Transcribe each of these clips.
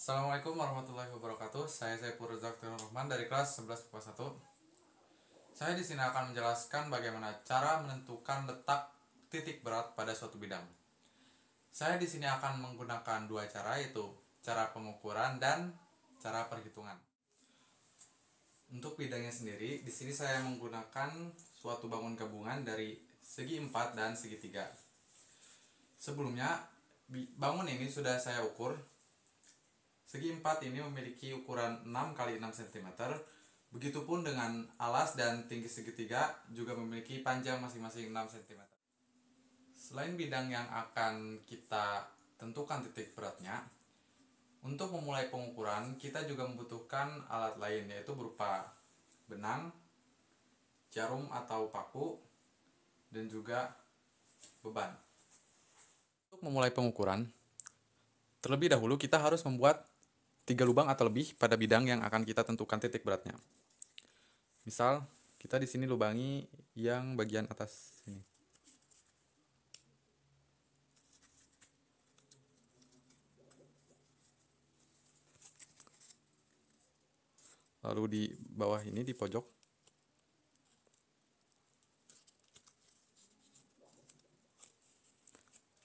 Assalamualaikum warahmatullahi wabarakatuh. Saya Saiful Razak Rahman dari kelas 11 IPA 1. Saya di sini akan menjelaskan bagaimana cara menentukan letak titik berat pada suatu bidang. Saya di sini akan menggunakan dua cara, yaitu cara pengukuran dan cara perhitungan. Untuk bidangnya sendiri, di sini saya menggunakan suatu bangun gabungan dari segi 4 dan segitiga. Sebelumnya, bangun ini sudah saya ukur. Segi 4 ini memiliki ukuran 6 x 6 cm. Begitupun dengan alas dan tinggi segitiga juga memiliki panjang masing-masing 6 cm. Selain bidang yang akan kita tentukan titik beratnya, untuk memulai pengukuran kita juga membutuhkan alat lain, yaitu berupa benang, jarum atau paku, dan juga beban. Untuk memulai pengukuran, terlebih dahulu kita harus membuat 3 lubang atau lebih pada bidang yang akan kita tentukan titik beratnya. Misal, kita di sini lubangi yang bagian atas sini. Lalu di bawah ini di pojok.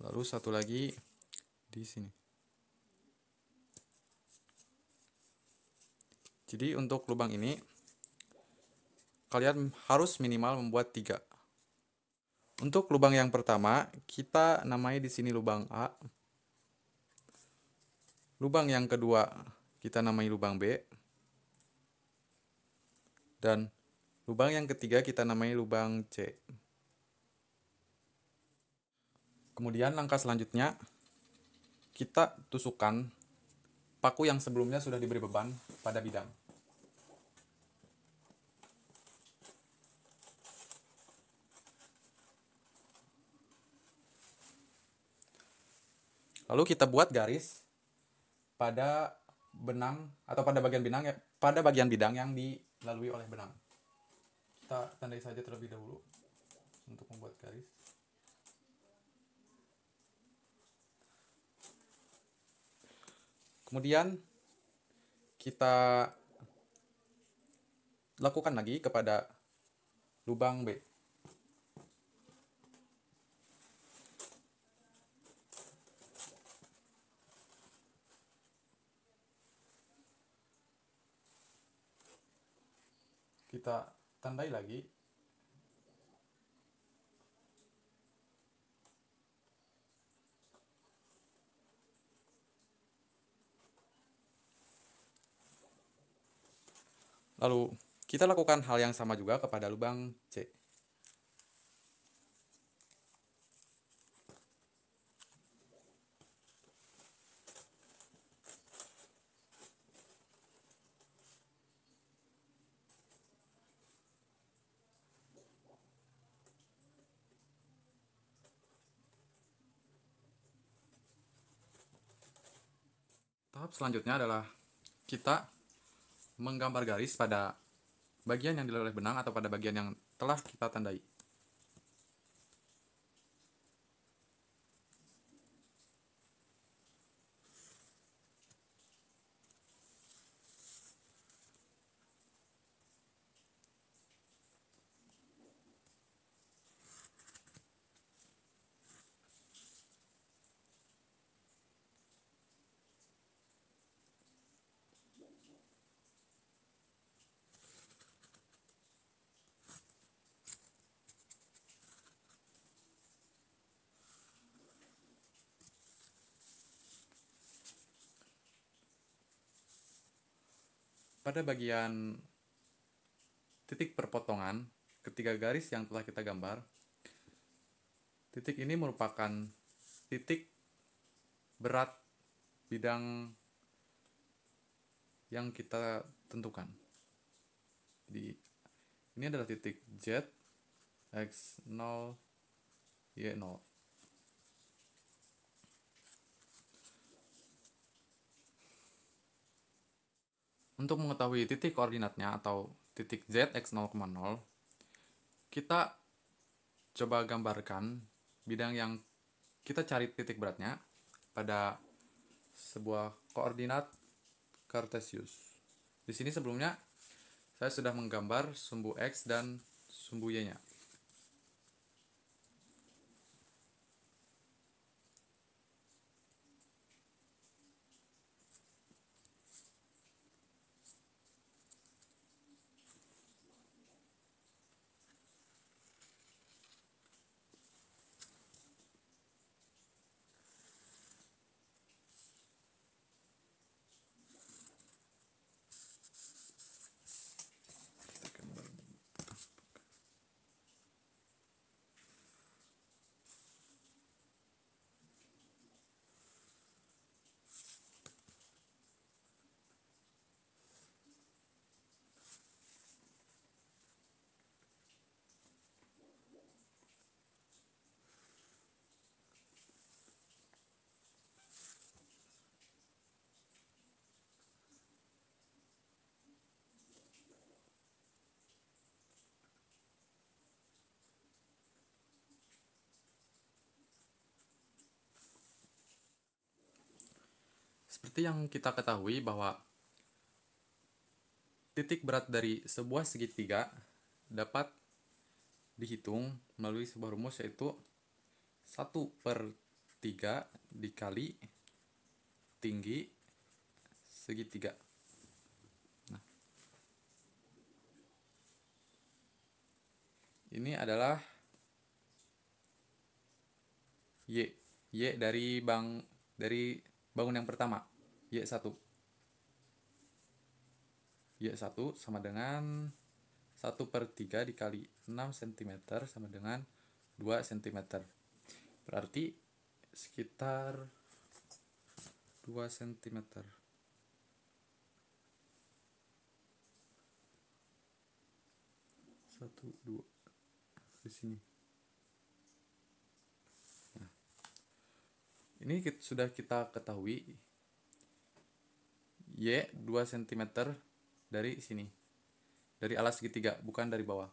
Lalu satu lagi di sini. Jadi untuk lubang ini kalian harus minimal membuat 3. Untuk lubang yang pertama kita namai di sini lubang A. Lubang yang kedua kita namai lubang B. Dan lubang yang ketiga kita namai lubang C. Kemudian langkah selanjutnya kita tusukkan paku yang sebelumnya sudah diberi beban pada bidang. Lalu kita buat garis pada benang atau pada bagian bidang yang dilalui oleh benang. Kita tandai saja terlebih dahulu untuk membuat garis. Kemudian kita lakukan lagi kepada lubang B. Kita tandai lagi. Lalu kita lakukan hal yang sama juga kepada lubang C. Tahap selanjutnya adalah kita menggambar garis pada bagian yang dilalui oleh benang atau pada bagian yang telah kita tandai. Pada bagian titik perpotongan ketiga garis yang telah kita gambar, titik ini merupakan titik berat bidang yang kita tentukan. Jadi ini adalah titik Z, X0, Y0. Untuk mengetahui titik koordinatnya atau titik Z X0,0, kita coba gambarkan bidang yang kita cari titik beratnya pada sebuah koordinat Cartesius. Di sini sebelumnya saya sudah menggambar sumbu X dan sumbu Y-nya. Seperti yang kita ketahui bahwa titik berat dari sebuah segitiga dapat dihitung melalui sebuah rumus, yaitu 1/3 dikali tinggi segitiga. Nah, ini adalah Y dari bangun yang pertama, Y1. Y1 sama dengan 1/3 dikali 6 cm sama dengan 2 cm. Berarti sekitar 2 cm. 1, 2 di sini. Nah, ini sudah kita ketahui Y 2 cm dari sini, dari alas segitiga, bukan dari bawah.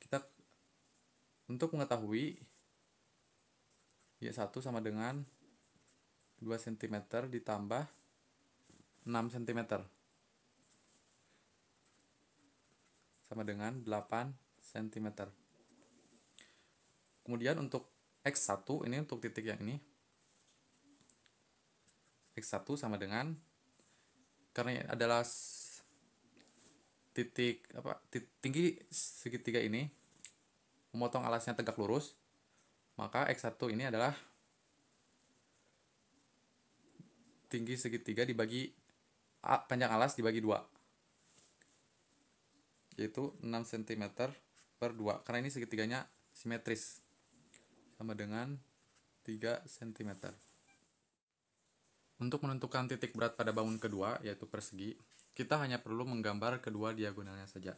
Kita untuk mengetahui Y1 sama dengan 2 cm ditambah 6 cm sama dengan 8 cm. Kemudian untuk X1, ini untuk titik yang ini, X1 sama dengan, karena adalah titik tinggi segitiga ini memotong alasnya tegak lurus, maka X1 ini adalah tinggi segitiga dibagi panjang alas dibagi 2, yaitu 6 cm per 2, karena ini segitiganya simetris, sama dengan 3 cm. Untuk menentukan titik berat pada bangun kedua, yaitu persegi, kita hanya perlu menggambar kedua diagonalnya saja.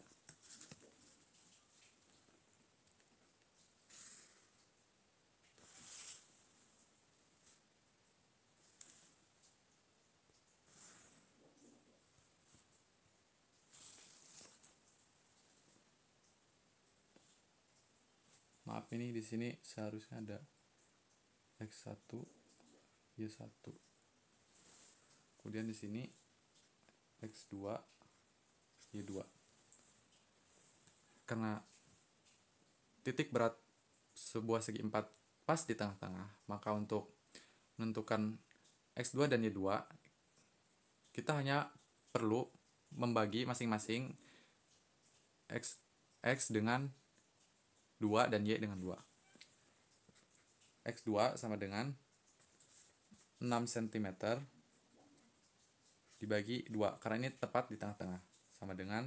Maaf, ini di sini seharusnya ada X1, Y1. Kemudian di sini X2, Y2. Karena titik berat sebuah segi 4 pas di tengah-tengah, maka untuk menentukan X2 dan Y2, kita hanya perlu membagi masing-masing X dengan 2 dan Y dengan 2. X2 sama dengan 6 cm dibagi 2, karena ini tepat di tengah-tengah, sama dengan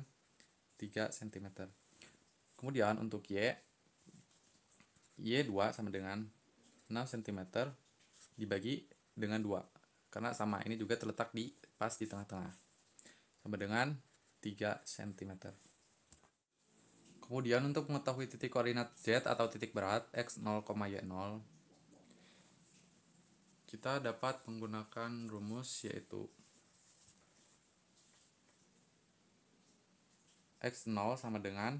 3 cm. Kemudian untuk Y2 sama dengan 6 cm dibagi dengan 2, karena sama, ini juga terletak di pas di tengah-tengah, sama dengan 3 cm. Kemudian untuk mengetahui titik koordinat Z atau titik berat X0, Y0, kita dapat menggunakan rumus, yaitu X0 sama dengan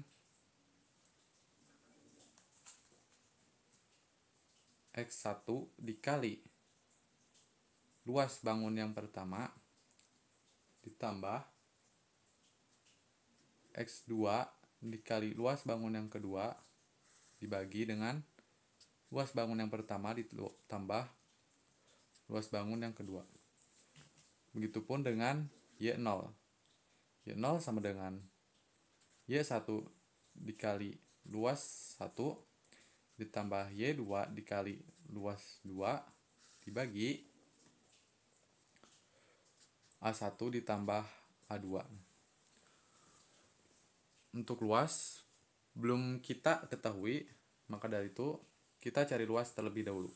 X1 dikali luas bangun yang pertama ditambah X2 dikali luas bangun yang kedua dibagi dengan luas bangun yang pertama ditambah luas bangun yang kedua. Begitupun dengan Y0. Y0 sama dengan Y1 dikali luas 1 ditambah Y2 dikali luas 2 dibagi A1 ditambah A2. Untuk luas belum kita ketahui, maka dari itu kita cari luas terlebih dahulu.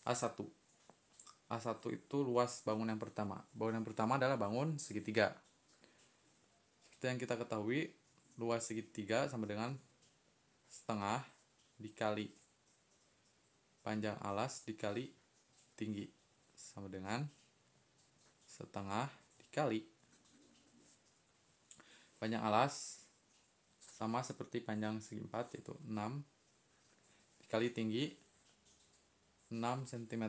A1 itu luas bangun yang pertama. Bangun yang pertama adalah bangun segitiga. Seperti yang kita ketahui, luas segitiga sama dengan setengah dikali panjang alas dikali tinggi sama dengan setengah dikali panjang alas sama seperti panjang segi 4 yaitu 6 dikali tinggi 6 cm.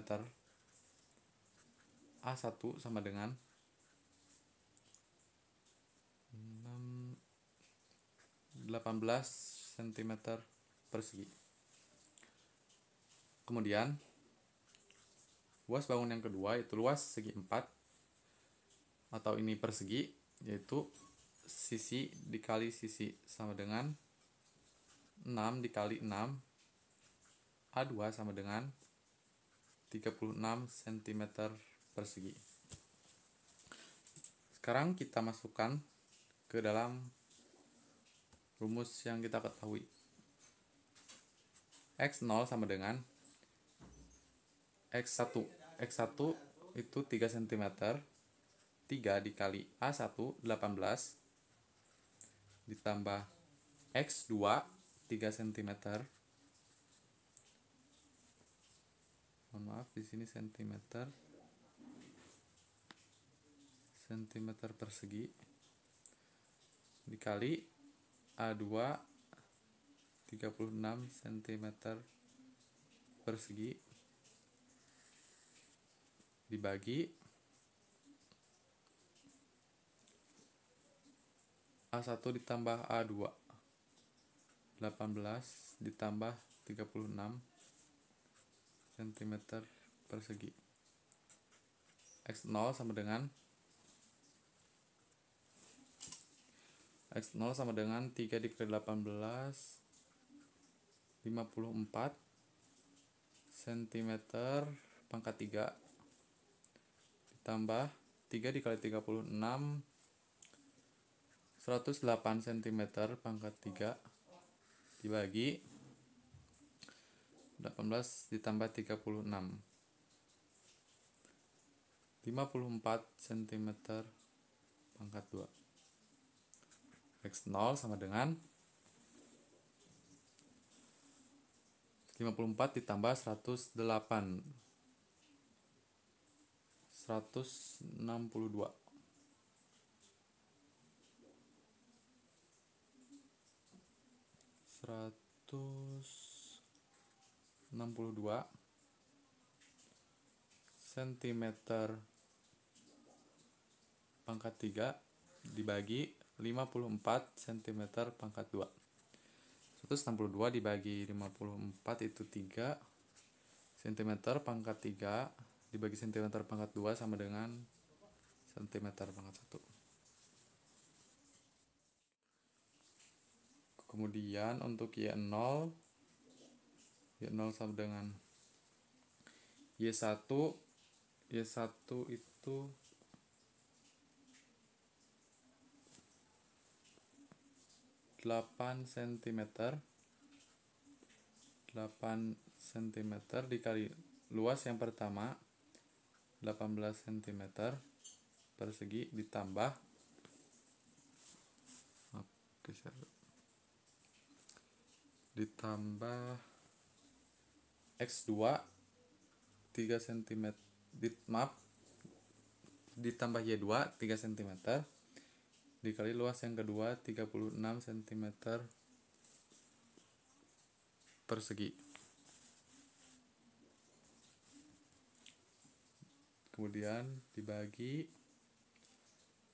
A1 sama dengan 18 cm persegi. Kemudian luas bangun yang kedua itu luas segi 4 atau ini persegi, yaitu sisi dikali sisi sama dengan 6 dikali 6 A2 sama dengan 36 cm persegi. Sekarang kita masukkan ke dalam rumus yang kita ketahui. X0 sama dengan X1. X1 itu 3 cm. 3 dikali A1 18 ditambah X2 3 cm. Mohon maaf di sini cm persegi dikali A2 36 cm persegi dibagi A1 ditambah A2 18 ditambah 36 cm persegi. X0 sama dengan 3 dikali 18 54 cm pangkat 3 ditambah 3 dikali 36 108 cm pangkat 3 dibagi 18 ditambah 36 54 cm pangkat 2. X0 sama dengan 54 ditambah 108 162 cm pangkat 3 dibagi 54 cm pangkat 2. 162 dibagi 54 itu 3 cm pangkat 3 dibagi cm pangkat 2 sama dengan cm pangkat 1. Kemudian untuk Y0 sama dengan Y1 itu 8 cm dikali luas yang pertama 18 cm persegi ditambah X2 3 cm ditambah Y2 3 cm dikali luas yang kedua 36 cm persegi. Kemudian dibagi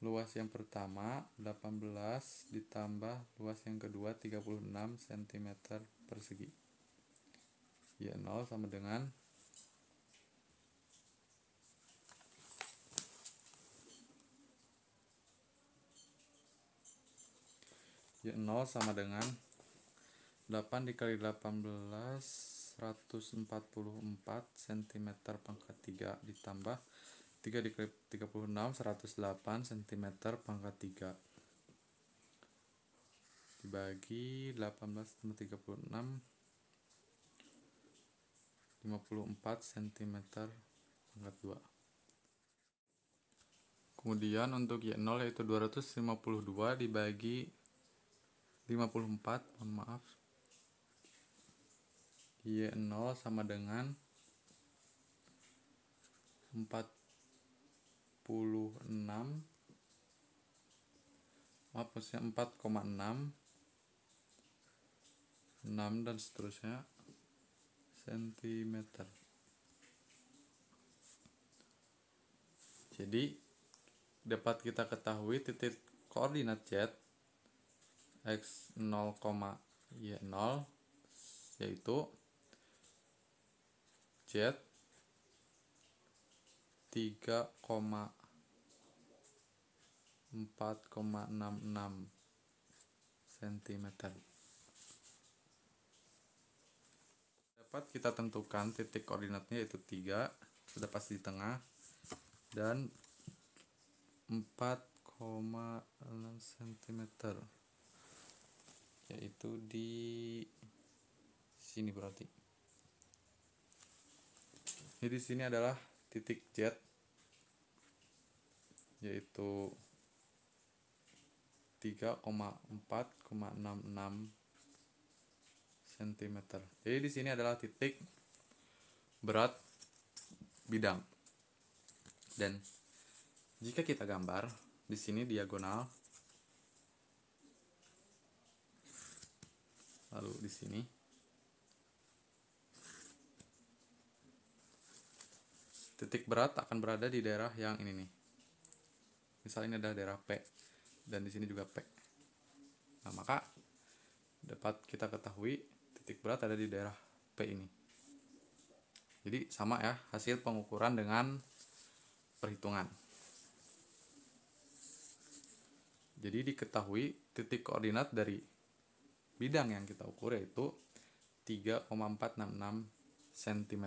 luas yang pertama 18 ditambah luas yang kedua 36 cm persegi. Y0 sama dengan Y0 sama dengan 8 dikali 18 144 cm pangkat 3 ditambah 3 dikali 36 108 cm pangkat 3 dibagi 18 tambah 36 54 cm pangkat 2. Kemudian untuk Y0 yaitu 252 dibagi 54, mohon maaf. Y0 sama dengan 46, maksudnya 4,6, 6 dan seterusnya cm. Jadi dapat kita ketahui titik koordinat Z x0, y0 yaitu Z 3,4,66 cm. Dapat kita tentukan titik koordinatnya yaitu 3, sudah pasti di tengah, dan 4,6 cm yaitu di sini berarti. Jadi di sini adalah titik Z yaitu 3,4,66 cm. Jadi di sini adalah titik berat bidang. Dan jika kita gambar di sini diagonal, lalu di sini titik berat akan berada di daerah yang ini nih. Misalnya ini adalah daerah P dan di sini juga P. Nah, maka dapat kita ketahui titik berat ada di daerah P ini. Jadi sama ya hasil pengukuran dengan perhitungan. Jadi diketahui titik koordinat dari bidang yang kita ukur yaitu 3,466 cm.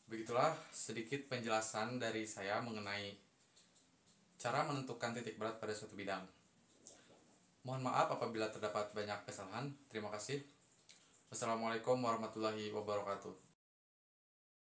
Begitulah sedikit penjelasan dari saya mengenai cara menentukan titik berat pada suatu bidang. Mohon maaf apabila terdapat banyak kesalahan. Terima kasih. Wassalamualaikum warahmatullahi wabarakatuh.